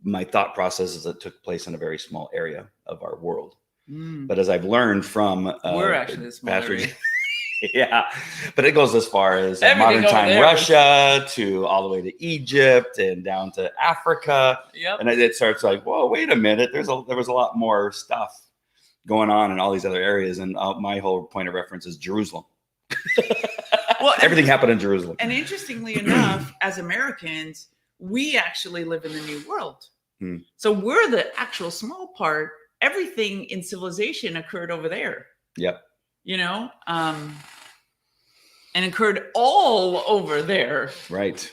my thought process is it took place in a very small area of our world. But as I've learned from we're actually a small area. Yeah, but it goes as far as modern time Russia to all the way to Egypt and down to Africa. Yep. And it starts like, whoa, wait a minute. There was a lot more stuff going on in all these other areas. And my whole point of reference is Jerusalem. Well, everything happened in Jerusalem. And interestingly enough, as Americans, we actually live in the New World. So we're the actual small part. Everything in civilization occurred over there. Yep. And occurred all over there. Right.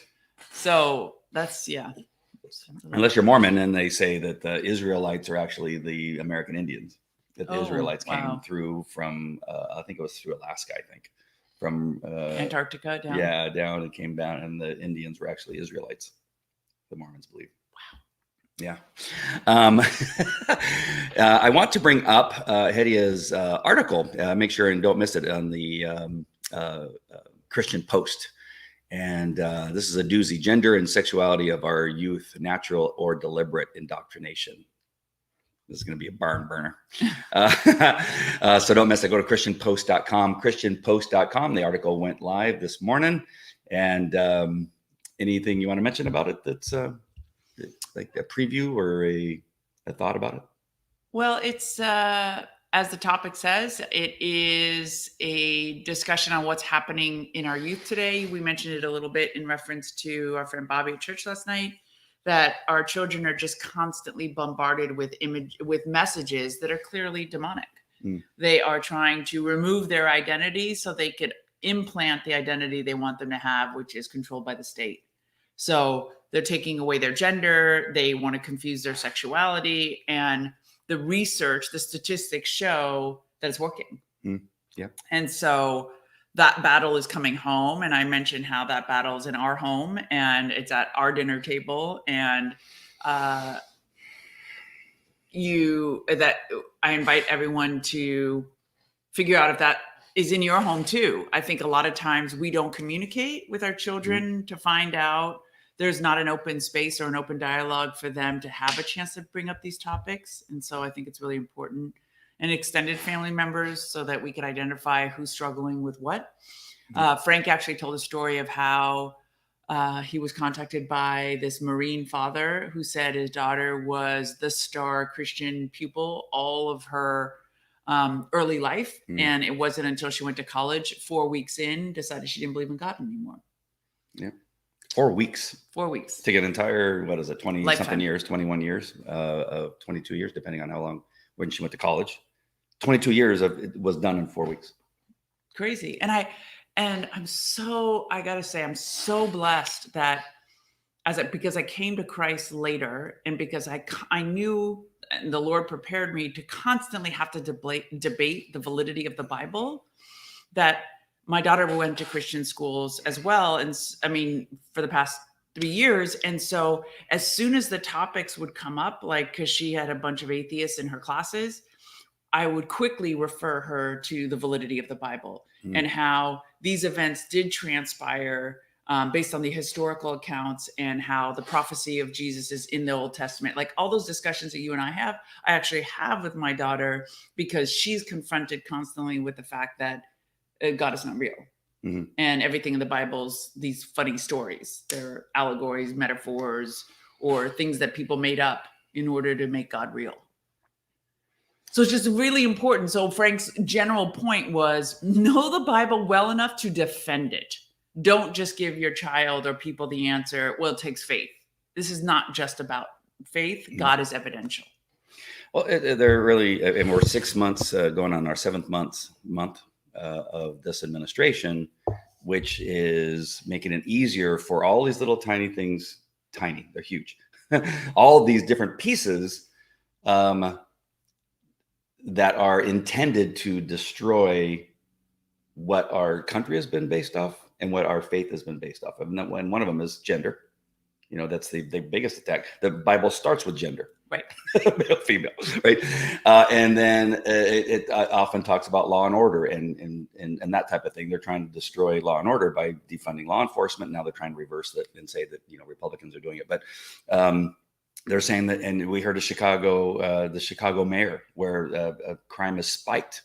So that's, Unless you're Mormon and they say that the Israelites are actually the American Indians, that the Israelites came through from, I think it was through Alaska, from Antarctica down. Yeah, down and came down, and the Indians were actually Israelites. The Mormons believe. Yeah. I want to bring up Hedia's article. Make sure and don't miss it on the Christian Post. And this is a doozy: gender and sexuality of our youth, natural or deliberate indoctrination. This is going to be a barn burner. So don't miss it. Go to christianpost.com, christianpost.com. The article went live this morning. And anything you want to mention about it that's like a preview or a thought about it? Well, it's, as the topic says, it is a discussion on what's happening in our youth today. We mentioned it a little bit in reference to our friend Bobby at church last night, that our children are just constantly bombarded with messages that are clearly demonic. They are trying to remove their identity so they could implant the identity they want them to have, which is controlled by the state. So they're taking away their gender. They want to confuse their sexuality, and the research, the statistics show that it's working. Yeah. And so that battle is coming home. And I mentioned how that battle is in our home and it's at our dinner table. And I invite everyone to figure out if that is in your home too. I think a lot of times we don't communicate with our children to find out. There's not an open space or an open dialogue for them to have a chance to bring up these topics. And so I think it's really important, and extended family members, so that we could identify who's struggling with what. Frank actually told a story of how he was contacted by this Marine father who said his daughter was the star Christian pupil all of her early life. And it wasn't until she went to college, 4 weeks in, decided she didn't believe in God anymore. Yeah. 4 weeks. 4 weeks. To get an entire, 20 Lifetime. something years, 21 years, 22 years, depending on how long, when she went to college. 22 years of it was done in 4 weeks. Crazy. And I gotta say, I'm so blessed that because I came to Christ later, and because I knew, and the Lord prepared me to constantly have to debate the validity of the Bible, that my daughter went to Christian schools as well. And I mean, for the past 3 years. And so as soon as the topics would come up, like, cause she had a bunch of atheists in her classes, I would quickly refer her to the validity of the Bible and how these events did transpire based on the historical accounts, and how the prophecy of Jesus is in the Old Testament. Like all those discussions that you and I actually have with my daughter, because she's confronted constantly with the fact that God is not real. And everything in the Bible's these funny stories. They're allegories, metaphors, or things that people made up in order to make God real. So it's just really important. So Frank's general point was, know the Bible well enough to defend it. Don't just give your child or people the answer, well, it takes faith. This is not just about faith. God is evidential. Well, they're really, and we're 6 months going on our 7th month of this administration, which is making it easier for all these little tiny things. Tiny, they're huge. All these different pieces that are intended to destroy what our country has been based off and what our faith has been based off of. And one of them is gender. That's the biggest attack. The Bible starts with gender. Right. Male, female, right? And then it often talks about law and order and that type of thing. They're trying to destroy law and order by defunding law enforcement. Now they're trying to reverse it and say that, Republicans are doing it. But they're saying that, and we heard of the Chicago mayor, where crime has spiked.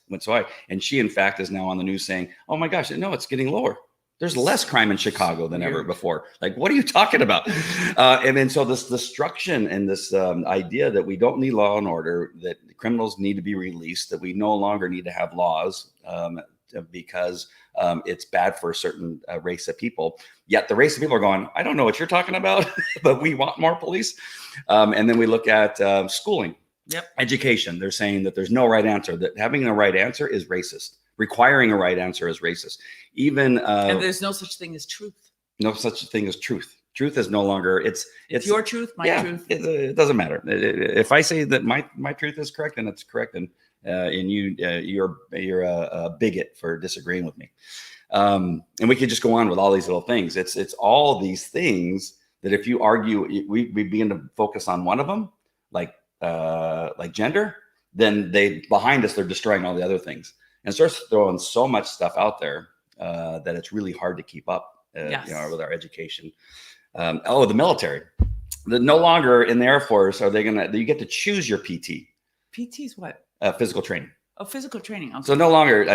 And she, in fact, is now on the news saying, oh my gosh, no, it's getting lower. There's less crime in Chicago than ever before. Like, what are you talking about? And then so this destruction and this idea that we don't need law and order, that criminals need to be released, that we no longer need to have laws because it's bad for a certain race of people. Yet the race of people are going, I don't know what you're talking about, but we want more police. And then we look at schooling, education. They're saying that there's no right answer, that having a right answer is racist. Requiring a right answer is racist. Even and there's no such thing as truth. No such thing as truth. Truth is no longer. It's your truth, my truth. It doesn't matter. If I say that my truth is correct, then it's correct, and you're a bigot for disagreeing with me. And we could just go on with all these little things. It's all these things that if you argue, we begin to focus on one of them, like gender, then behind us they're destroying all the other things. And starts throwing so much stuff out there that it's really hard to keep up, with our education. The military. No longer in the Air Force are they you get to choose your PT. PT's what? Physical training. Oh, physical training. Okay. So no longer,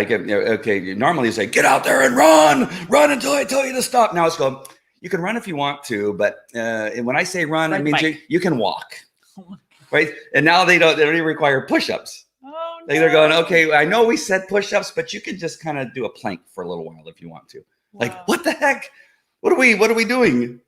normally you say, get out there and run until I tell you to stop. Now it's going, you can run if you want to, but when I say run, it means you can walk. Oh, right? And now they don't even require push-ups. No. They're going, okay, I know we said push-ups, but you can just kind of do a plank for a little while if you want to. Wow. Like, what the heck? What are we doing?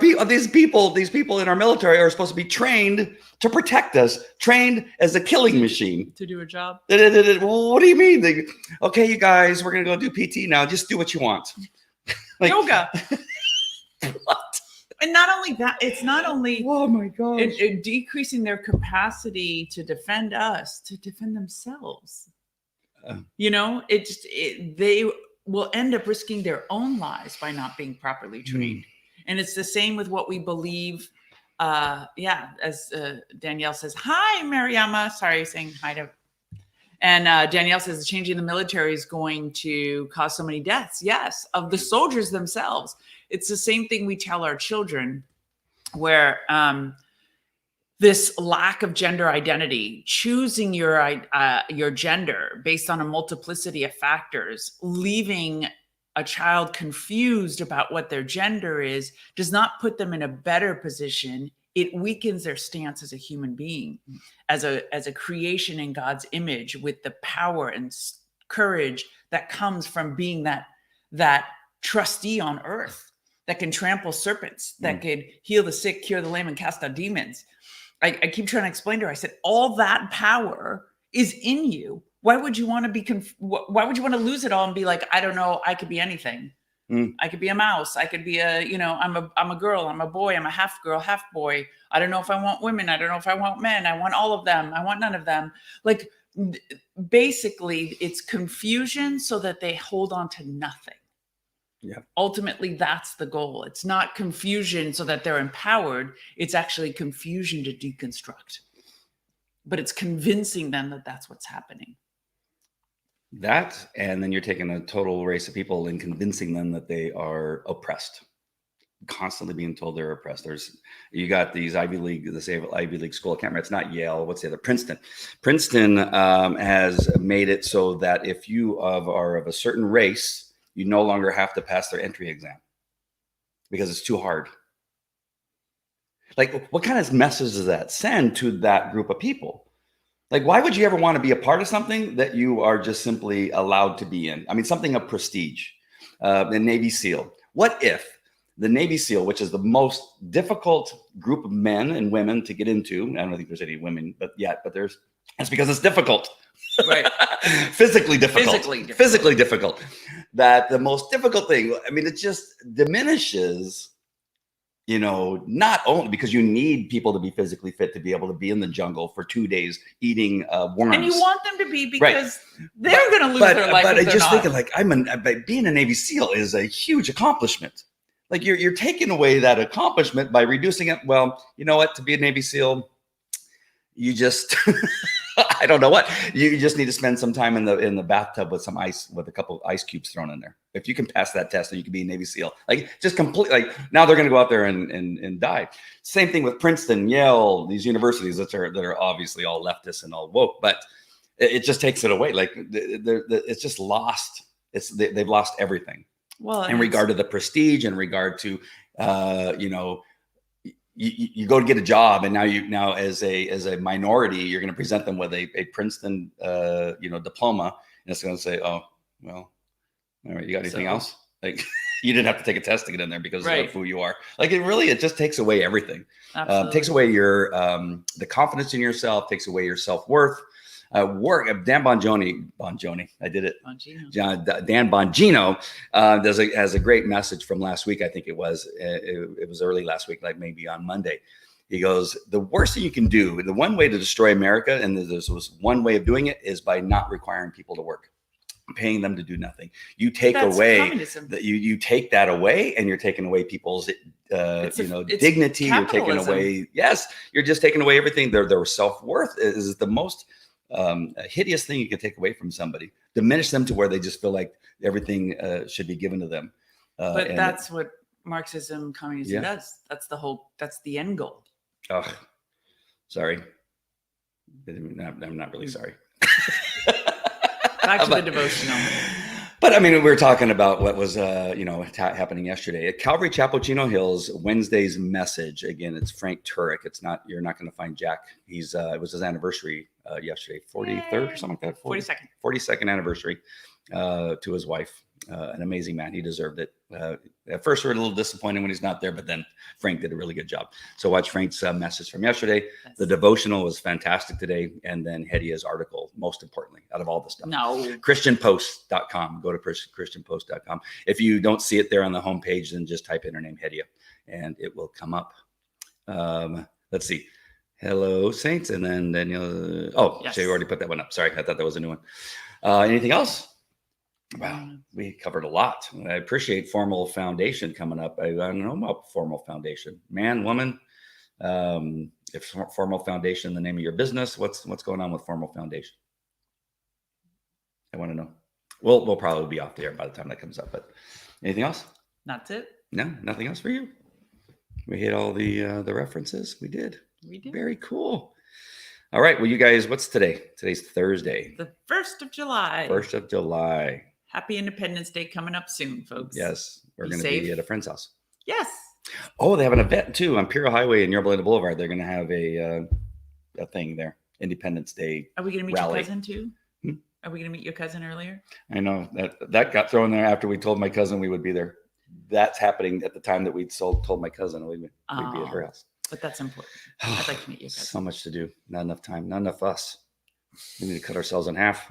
These people in our military are supposed to be trained to protect us, trained as a killing machine. To do a job. What do you mean? Okay, you guys, we're going to go do PT now. Just do what you want. Yoga. What? And not only that, it's not only oh my gosh, it decreasing their capacity to defend us, to defend themselves. They will end up risking their own lives by not being properly trained. And it's the same with what we believe yeah, as Danielle says, hi, Mariama. Sorry, saying hi to. And Danielle says, changing the military is going to cause so many deaths. Yes, of the soldiers themselves. It's the same thing we tell our children, where this lack of gender identity, choosing your gender based on a multiplicity of factors, leaving a child confused about what their gender is, does not put them in a better position. It weakens their stance as a human being, as a creation in God's image, with the power and courage that comes from being that trustee on earth that can trample serpents, that could heal the sick, cure the lame, and cast out demons. I keep trying to explain to her. I said, all that power is in you. Why would you want to be? Why would you want to lose it all and be like, I don't know, I could be anything. I could be a mouse. I could be I'm a girl. I'm a boy. I'm a half girl, half boy. I don't know if I want women. I don't know if I want men. I want all of them. I want none of them. Like, basically, it's confusion so that they hold on to nothing. Yeah. Ultimately, that's the goal. It's not confusion so that they're empowered. It's actually confusion to deconstruct. But it's convincing them that that's what's happening. That, and then you're taking a total race of people and convincing them that they are oppressed, constantly being told they're oppressed. You got these Ivy League school. I can't remember. It's not Yale. What's the other? Princeton. Princeton has made it so that if you are of a certain race, you no longer have to pass their entry exam because it's too hard. Like, what kind of message does that send to that group of people? Like, why would you ever want to be a part of something that you are just simply allowed to be in? I mean, something of prestige, the Navy SEAL. What if the Navy SEAL, which is the most difficult group of men and women to get into, I don't think there's any women, but that's because it's difficult. Right. Physically difficult. That the most difficult thing, I mean, it just diminishes, not only because you need people to be physically fit to be able to be in the jungle for 2 days eating worms. And you want them to be, because they're going to lose their life. But if I just not. thinking, like, being a Navy SEAL is a huge accomplishment. Like, you're taking away that accomplishment by reducing it. Well, you know what? To be a Navy SEAL, you just I don't know what. You just need to spend some time in the bathtub with some ice, with a couple of ice cubes thrown in there. If you can pass that test, then you can be a Navy SEAL. Like, just completely. Like, now they're going to go out there and die. Same thing with Princeton, Yale, these universities that are obviously all leftists and all woke, but it just takes it away. Like, it's just lost. They've lost everything. Well, in regard to the prestige, in regard to you go to get a job, and now as a minority, you're going to present them with a Princeton diploma, and it's going to say, oh, well, all right, you got anything else? Like, you didn't have to take a test to get in there because of who you are. Like, it just takes away everything. Takes away your the confidence in yourself, takes away your self-worth. Dan Bongino, I did it. Dan Bongino has a great message from last week. I think it was early last week, like maybe on Monday. He goes, the worst thing you can do, the one way to destroy America, and there's one way of doing it, is by not requiring people to work, paying them to do nothing. You take away that you take that away, and you're taking away people's dignity. You're taking away, you're just taking away everything. Their self-worth is the most hideous thing you can take away from somebody. Diminish them to where they just feel like everything should be given to them. But that's what Marxism, communism does. That's the end goal. Oh, sorry. I'm not really sorry. Back to the devotional. But I mean, we were talking about what was happening yesterday at Calvary Chapel, Chino Hills. Wednesday's message, again, it's Frank Turek. You're not going to find Jack. It was his anniversary yesterday, 43rd or something like that. 42nd anniversary to his wife. An amazing man. He deserved it. At first, we were a little disappointed when he's not there, but then Frank did a really good job. So watch Frank's message from yesterday. Yes. The devotional was fantastic today. And then Hedia's article, most importantly, out of all the stuff. No. ChristianPost.com. Go to ChristianPost.com. If you don't see it there on the homepage, then just type in her name, Hedia, and it will come up. Let's see. Hello, Saints. And then Daniel. Oh, yes. So you already put that one up. Sorry. I thought that was a new one. Anything else? Wow, we covered a lot. I appreciate Formal Foundation coming up. I don't know about Formal Foundation. Man, woman, If Formal Foundation, the name of your business, what's going on with Formal Foundation? I want to know. We'll probably be off the air by the time that comes up, but anything else? That's it. No, nothing else for you. We hit all the references. We did. We did. Very cool. All right. Well, you guys, what's today? Today's Thursday. The 1st of July. 1st of July. Happy Independence Day coming up soon, folks. Yes. We're Be going to be safe. at a friend's house. Yes. Oh, they have an event too on Imperial Highway and Yorba Linda Boulevard. They're going to have a thing there. Independence Day. Are we going to meet rally. your cousin too? Hmm? Are we going to meet your cousin earlier? I know that got thrown there after we told my cousin we would be there. That's happening at the time that we told my cousin we'd be at her house. But that's important. I'd like to meet your cousin. So much to do. Not enough time. Not enough us. We need to cut ourselves in half.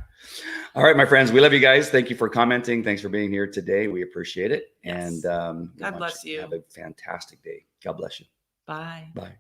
All right, my friends. We love you guys. Thank you for commenting. Thanks for being here today. We appreciate it. Yes. And God bless you. Have a fantastic day. God bless you. Bye. Bye.